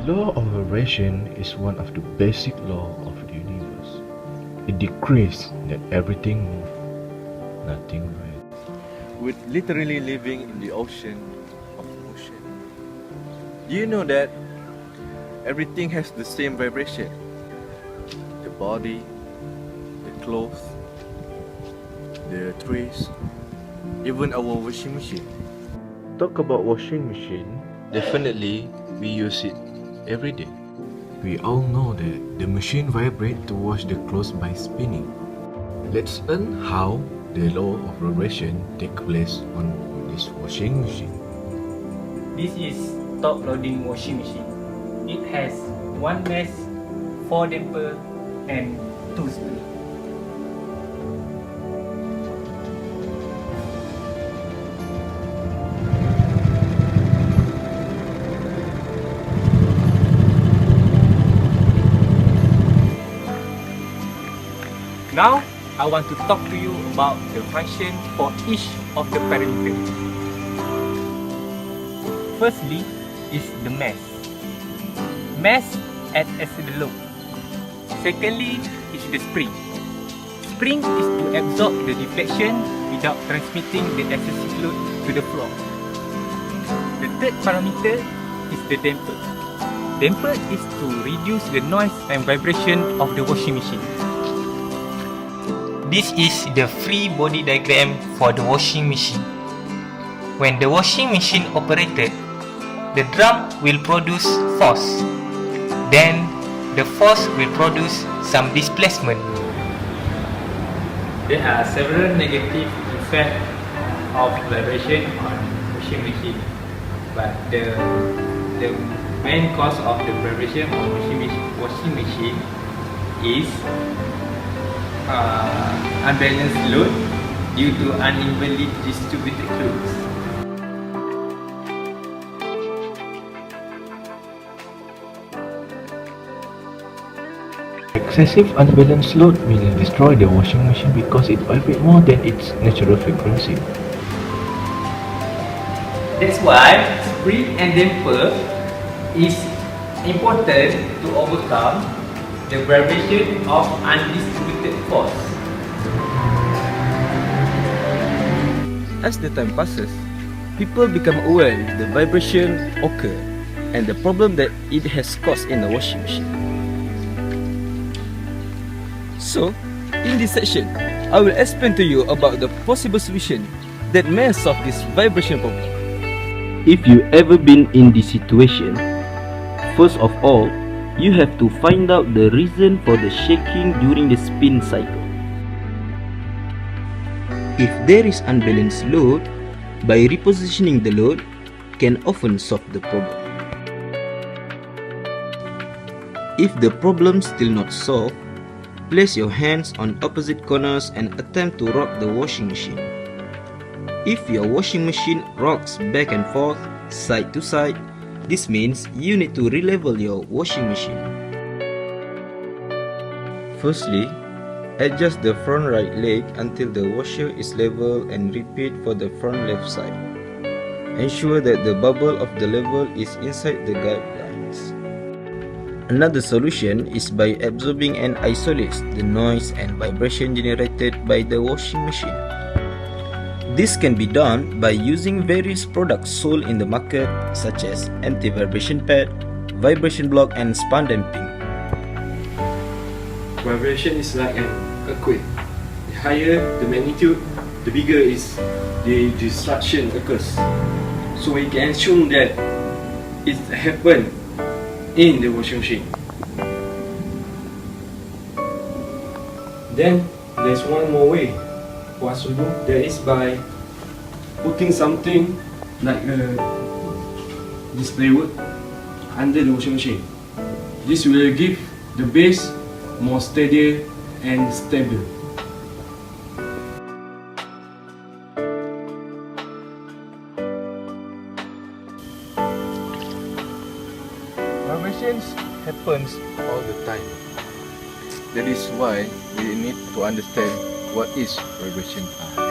Law of vibration is one of the basic laws of the universe. It decrees that everything moves, nothing breaks. With literally living in the ocean of motion. Do you know that everything has the same vibration? The body, the clothes, the trees, even our washing machine. Talk about washing machine, definitely we use it every day. We all know that the machine vibrates to wash the clothes by spinning. Let's learn how the law of vibration takes place on this washing machine. This is top loading washing machine. It has 1 mesh, 4 damper and 2 spring. Now, I want to talk to you about the function for each of the parameters. Firstly is the mesh. Mesh acts as the load. Secondly is the spring. Spring is to absorb the deflection without transmitting the excessive load to the floor. The third parameter is the damper. Damper is to reduce the noise and vibration of the washing machine. This is the free body diagram for the washing machine. When the washing machine operated, the drum will produce force. Then the force will produce some displacement. There are several negative effects of vibration on washing machine, but the main cause of the vibration on washing machine is unbalanced load due to unevenly distributed clothes. Excessive unbalanced load will destroy the washing machine because it vibrates more than its natural frequency. That's why spring and damper is important to overcome the vibration of undistributed force. As the time passes, people become aware of the vibration occur and the problem that it has caused in the washing machine. So, in this section, I will explain to you about the possible solution that may solve this vibration problem. If you ever been in this situation, first of all, you have to find out the reason for the shaking during the spin cycle. If there is unbalanced load, by repositioning the load can often solve the problem. If the problem still not solved, place your hands on opposite corners and attempt to rock the washing machine. If your washing machine rocks back and forth, side to side, this means you need to re-level your washing machine. Firstly, adjust the front right leg until the washer is level and repeat for the front left side. Ensure that the bubble of the level is inside the guidelines. Another solution is by absorbing and isolates the noise and vibration generated by the washing machine. This can be done by using various products sold in the market such as anti-vibration pad, vibration block and span damping. Vibration is like an earthquake. The higher the magnitude, the bigger is the disruption occurs. So we can assume that it happened in the washing machine. Then there's one more way for us to do, that is by putting something like a display wood under the washing machine. This will give the base more steadier and stable. Vibrations happens all the time. That is why we need to understand what is vibration are.